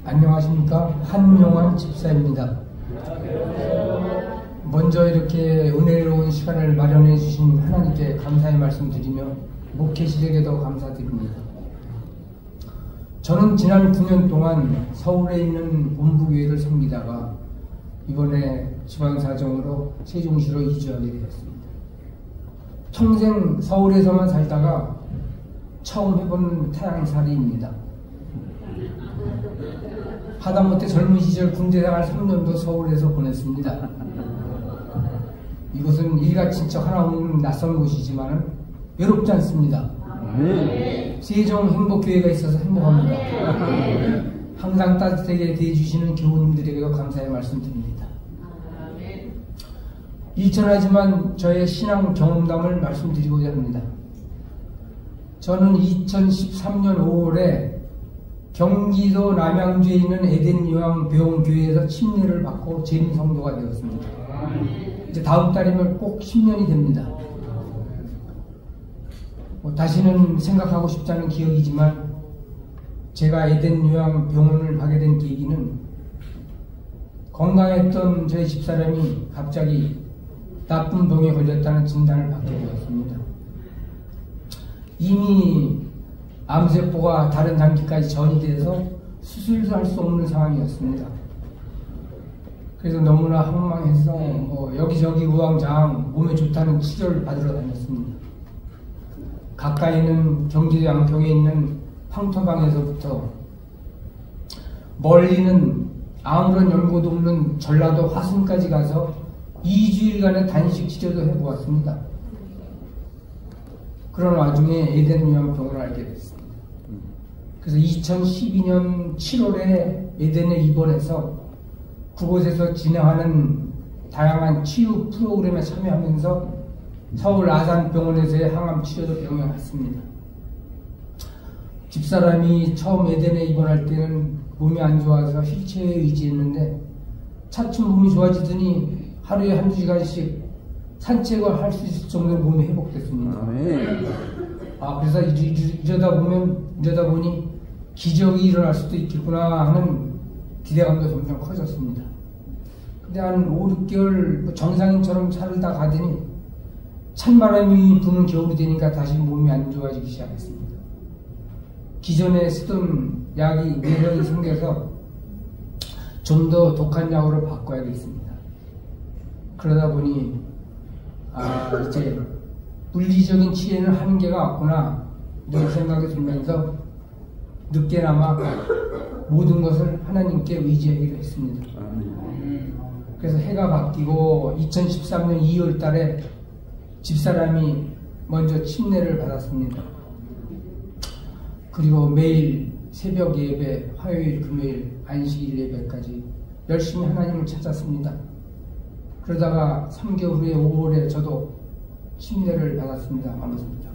안녕하십니까. 한용환 집사입니다. 먼저 이렇게 은혜로운 시간을 마련해 주신 하나님께 감사의 말씀드리며 목회 시댁에도 감사드립니다. 저는 지난 9년 동안 서울에 있는 본부교회를 섬기다가 이번에 지방사정으로 세종시로 이주하게 되었습니다. 평생 서울에서만 살다가 처음 해본 타향살이입니다. 하다못해 젊은 시절 군대생활 3년도 서울에서 보냈습니다. 이곳은 일가 친척 하나 없는 낯선 곳이지만 외롭지 않습니다. 세종 행복교회가 있어서 행복합니다. 항상 따뜻하게 대해주시는 교우님들에게도 감사의 말씀드립니다. 일천하지만 저의 신앙 경험담을 말씀드리고자 합니다. 저는 2013년 5월에 경기도 남양주에 있는 에덴요한병원교회에서 침례를 받고 재림성도가 되었습니다. 이제 다음 달이면 꼭 10년이 됩니다. 다시는 생각하고 싶지 않은 기억이지만 제가 에덴요한병원을 가게 된 계기는 건강했던 저희 집사람이 갑자기 나쁜 병에 걸렸다는 진단을 받게 되었습니다. 이미 암세포가 다른 단계까지 전이돼서 수술도 할 수 없는 상황이었습니다. 그래서 너무나 황망해서 여기저기 우왕좌왕 몸에 좋다는 치료를 받으러 다녔습니다. 가까이는 경기도 양평에 있는 황토방에서부터 멀리는 아무런 연고도 없는 전라도 화순까지 가서 2주일간의 단식 치료도 해보았습니다. 그런 와중에 에덴요한병원을 알게 됐습니다. 그래서 2012년 7월에 에덴에 입원해서 그곳에서 진행하는 다양한 치유 프로그램에 참여하면서 서울 아산병원에서의 항암 치료도 병행했습니다. 집사람이 처음 에덴에 입원할 때는 몸이 안 좋아서 휠체어에 의지했는데 차츰 몸이 좋아지더니 하루에 1-2시간씩 산책을 할 수 있을 정도로 몸이 회복됐습니다. 그래서 이러다 보니 기적이 일어날 수도 있겠구나 하는 기대감도 점점 커졌습니다. 근데 한 5-6개월 정상인처럼 살다 가더니 찬바람이 부는 겨울이 되니까 다시 몸이 안 좋아지기 시작했습니다. 기존에 쓰던 약이 내성이 생겨서 좀 더 독한 약으로 바꿔야겠습니다. 그러다 보니 이제 물리적인 치료는 한계가 왔구나 이런 생각이 들면서 늦게나마 모든 것을 하나님께 의지하기로 했습니다. 그래서 해가 바뀌고 2013년 2월 달에 집사람이 먼저 침례를 받았습니다. 그리고 매일 새벽 예배, 화요일, 금요일, 안식일 예배까지 열심히 하나님을 찾았습니다. 그러다가 3개월 후에 5월에 저도 침례를 받았습니다. 반갑습니다.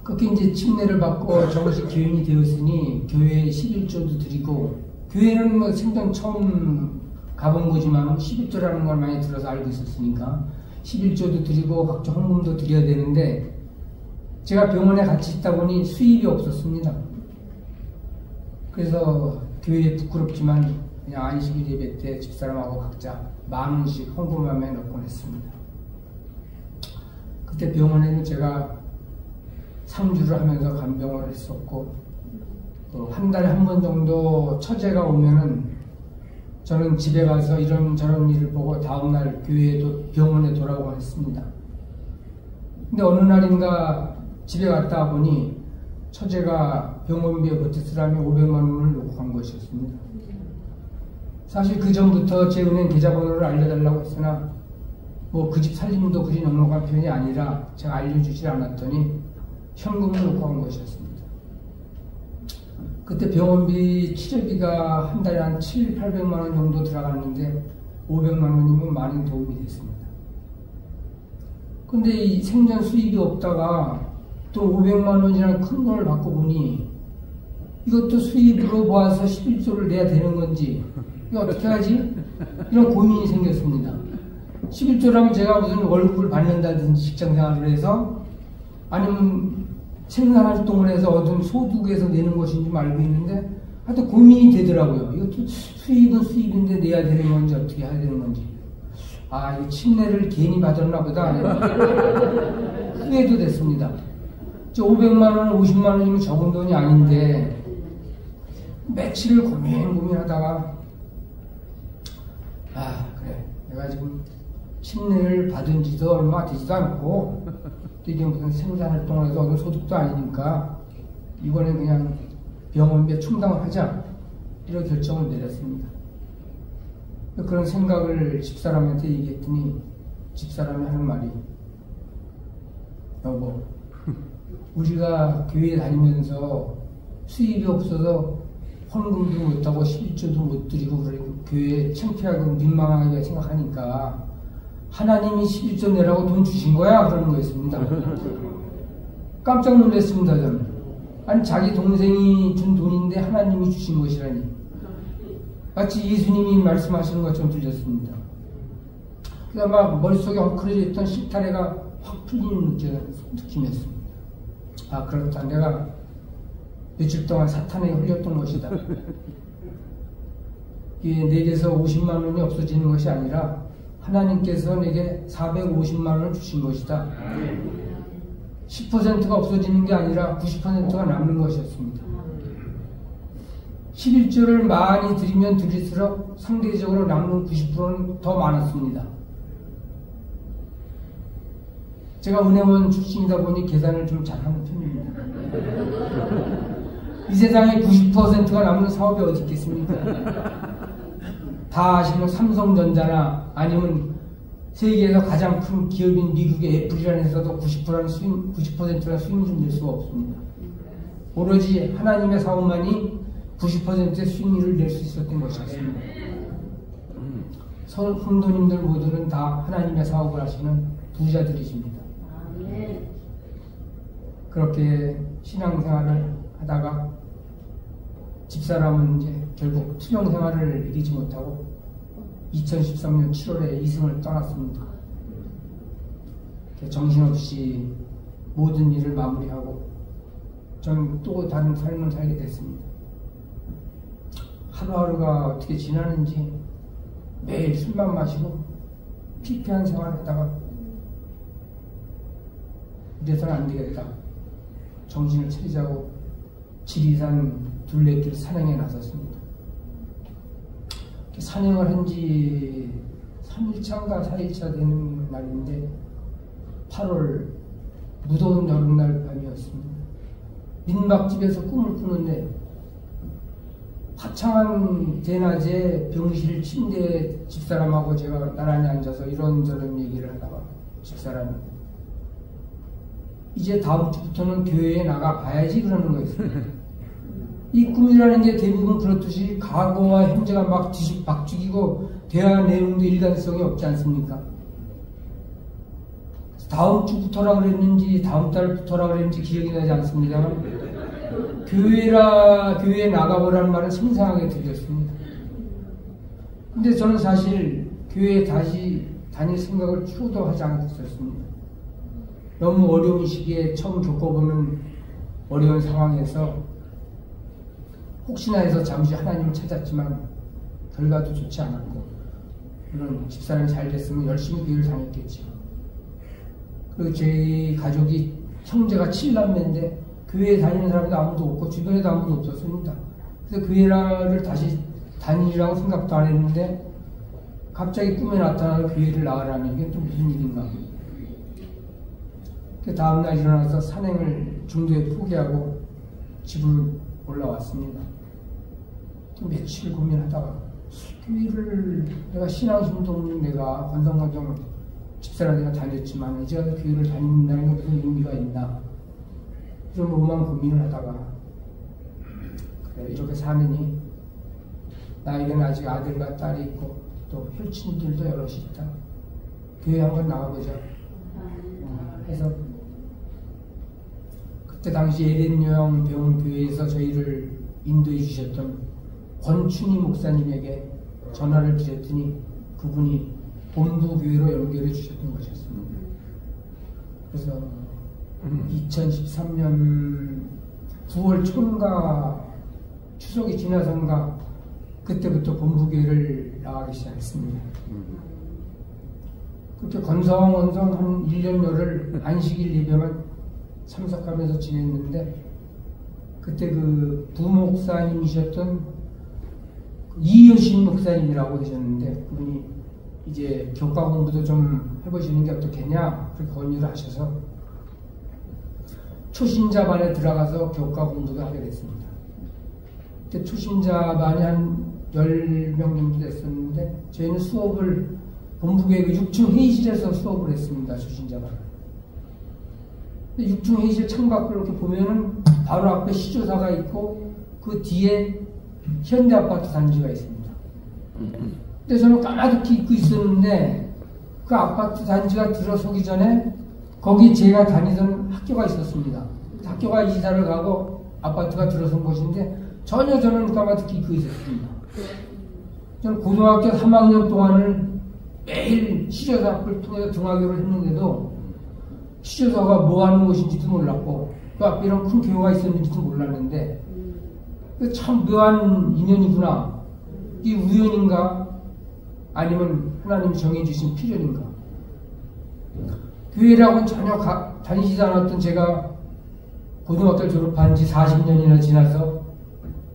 그렇게 이제 침례를 받고 정식 교인이 되었으니 교회에 11조도 드리고, 교회는 생전 처음 가본 거지만 11조라는 걸 많이 들어서 알고 있었으니까 11조도 드리고 각종 헌금도 드려야 되는데 제가 병원에 같이 있다 보니 수입이 없었습니다. 그래서 교회에 부끄럽지만 그냥 안식일 예배 때 집사람하고 각자 10,000원씩 헌금함에 넣곤 했습니다. 그때 병원에는 제가 3주를 하면서 간병을 했었고, 한 달에 한 번 정도 처제가 오면은 저는 집에 가서 이런저런 일을 보고 다음날 병원에 돌아오곤 했습니다. 근데 어느 날인가 집에 갔다 보니 처제가 병원비에 버티 쓰라며 500만 원을 놓고 간 것이었습니다. 사실 그 전부터 제 은행 계좌번호를 알려달라고 했으나 그 집 살림도 그리 넉넉한 편이 아니라 제가 알려주지 않았더니 현금을 놓고 간 것이었습니다. 그때 병원비 치료비가 한 달에 한 700~800만 원 정도 들어갔는데 500만 원이면 많은 도움이 됐습니다. 근데 이 생전 수입이 없다가 또 500만 원이라는 큰 걸 받고 보니 이것도 수입으로 모아서 11조를 내야 되는 건지 이거 어떻게 하지? 이런 고민이 생겼습니다. 11조라면 제가 무슨 월급을 받는다든지 직장생활을 해서 아니면 생산활동을 해서 얻은 소득에서 내는 것인지 알고 있는데 하여튼 고민이 되더라고요. 이것도 수입은 수입인데 내야 되는 건지 어떻게 해야 되는 건지. 아, 이 침례를 괜히 받았나 보다. 후회도 됐습니다. 500만 원, 50만 원이면 적은 돈이 아닌데 며칠을 고민하다가 아, 그래. 내가 지금 침례를 받은 지도 얼마 되지도 않고 또 이게 무슨 생산활동을 해서 얻은 소득도 아니니까 이번에 그냥 병원비에 충당을 하자 이런 결정을 내렸습니다. 그런 생각을 집사람한테 얘기했더니 집사람이 하는 말이 여보, 우리가 교회 다니면서 수입이 없어서 헌금도 못하고 11조도 못 드리고 그리고 교회에 창피하고 민망하게 생각하니까 하나님이 11조 내라고 돈 주신 거야? 그러는 거였습니다. 깜짝 놀랐습니다. 저는. 아니 자기 동생이 준 돈인데 하나님이 주신 것이라니. 마치 예수님이 말씀하시는 것처럼 들렸습니다. 그래서 막 머릿속에 엉클어져 있던 실타래가 확 풀리는 느낌이었습니다. 아, 그렇다. 내가 며칠 동안 사탄에 홀렸던 것이다. 이게 내게서 50만 원이 없어지는 것이 아니라 하나님께서 내게 450만 원을 주신 것이다. 10%가 없어지는 게 아니라 90%가 남는 것이었습니다. 11조를 많이 드리면 드릴수록 상대적으로 남는 90%는 더 많았습니다. 제가 은행원 출신이다 보니 계산을 좀 잘하는 편입니다. 이 세상에 90%가 남는 사업이 어디 있겠습니까? 다 아시는 삼성전자나 아니면 세계에서 가장 큰 기업인 미국의 애플이라는 회사도 90%라는 수익률을 낼 수가 없습니다. 오로지 하나님의 사업만이 90%의 수익률을 낼 수 있었던 것이었습니다. 성도님들 모두는 다 하나님의 사업을 하시는 부자들이십니다. 그렇게 신앙생활을 하다가 집사람은 이제 결국 투병생활을 이기지 못하고 2013년 7월에 이승을 떠났습니다. 정신없이 모든 일을 마무리하고 저는 또 다른 삶을 살게 됐습니다. 하루하루가 어떻게 지나는지 매일 술만 마시고 피폐한 생활을 하다가 이래서는 안 되겠다. 정신을 차리자고 지리산 둘레길 산행에 나섰습니다. 산행을 한 지 3일차인가 4일차 되는 날인데 8월 무더운 여름날 밤이었습니다. 민박집에서 꿈을 꾸는데 화창한 대낮에 병실 침대에 집사람하고 제가 나란히 앉아서 이런저런 얘기를 하다가 집사람이 이제 다음 주부터는 교회에 나가 봐야지 그러는 거였습니다. 이 꿈이라는 게 대부분 그렇듯이 과거와 현재가 막 뒤죽박죽이고 대화 내용도 일관성이 없지 않습니까? 다음 주부터라 그랬는지 다음 달부터라 그랬는지 기억이 나지 않습니다만 교회에 나가보라는 말은 생생하게 들렸습니다. 근데 저는 사실 교회에 다시 다닐 생각을 추구도 하지 않고 있었습니다. 너무 어려운 시기에 처음 겪어보는 어려운 상황에서 혹시나 해서 잠시 하나님을 찾았지만 결과도 좋지 않았고 물론 집사람이 잘 됐으면 열심히 교회를 다녔겠죠. 그리고 저희 가족이 형제가 7남매인데 교회에 다니는 사람도 아무도 없고 주변에도 아무도 없었습니다. 그래서 교회를 다시 다니라고 생각도 안 했는데 갑자기 꿈에 나타나서 교회를 나가라는 이게 또 무슨 일인가. 그 다음날 일어나서 산행을 중도에 포기하고 집으로 올라왔습니다. 또 며칠 고민하다가 교회를 내가 신앙심도 없는 내가 건성건성 집사람 내가 다녔지만 이제 교회를 다닌다는 게 무슨 의미가 있나 이런 오만 고민을 하다가 그래 이렇게 사느니 나에게는 아직 아들과 딸이 있고 또 혈친들도 여럿이 있다. 교회 한번 나가보자 해서 그때 당시 에덴요양병원교회에서 저희를 인도해 주셨던 권춘희 목사님에게 전화를 드렸더니 그분이 본부교회로 연결해 주셨던 것이었습니다. 그래서 2013년 9월 초인가 추석이 지나선가 그때부터 본부교회를 나가기 시작했습니다. 그렇게 건성건성 한 1년여를 안식일 예배만 참석하면서 지냈는데 그때 그 부목사님이셨던 이효신 목사님이라고 계셨는데 그분이 이제 교과 공부도 좀 해보시는 게 어떻겠냐 그렇게 권유를 하셔서 초신자반에 들어가서 교과 공부도 하게 됐습니다. 그때 초신자반이 한 10명 정도 됐었는데 저희는 수업을 본부교회 6층 회의실에서 수업을 했습니다. 초신자반. 6층 회의실 창밖을 이렇게 보면은 바로 앞에 시조사가 있고 그 뒤에 현대아파트 단지가 있습니다. 근데 저는 까마득히 입고 있었는데 그 아파트 단지가 들어서기 전에 거기 제가 다니던 학교가 있었습니다. 학교가 이사를 가고 아파트가 들어선 곳인데 전혀 저는 까마득히 입고 있었습니다. 저는 고등학교 3학년 동안을 매일 시조사 앞을 통해서 등하교를 했는데도 시조사가 뭐 하는 곳인지도 몰랐고 그 앞에 이런 큰 교회가 있었는지도 몰랐는데 참 묘한 인연이구나. 이 우연인가 아니면 하나님이 정해주신 필연인가. 교회라고는 전혀 다니지도 않았던 제가 고등학교 졸업한 지 40년이나 지나서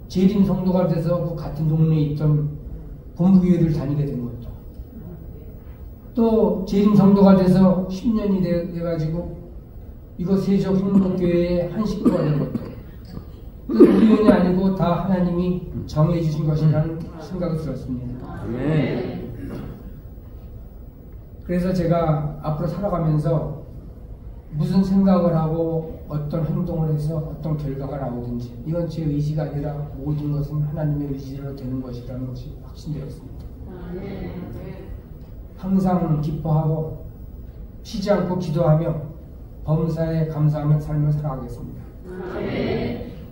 재림 성도가 돼서 그 같은 동네에 있던 본부교회를 다니게 된 것도 또 재림 성도가 돼서 10년이 돼가지고 이거 세종 행복교회의 한 식구가 된 것도 우연이 아니고 다 하나님이 정해주신 것이라는 생각이 들었습니다. 네. 그래서 제가 앞으로 살아가면서 무슨 생각을 하고 어떤 행동을 해서 어떤 결과가 나오든지 이건 제 의지가 아니라 모든 것은 하나님의 의지로 되는 것이라는 것이 확신되었습니다. 항상 기뻐하고 쉬지 않고 기도하며 범사에 감사하는 삶을 살아가겠습니다.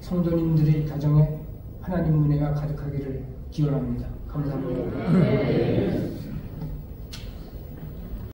성도님들의 가정에 하나님 은혜가 가득하기를 기원합니다. 감사합니다.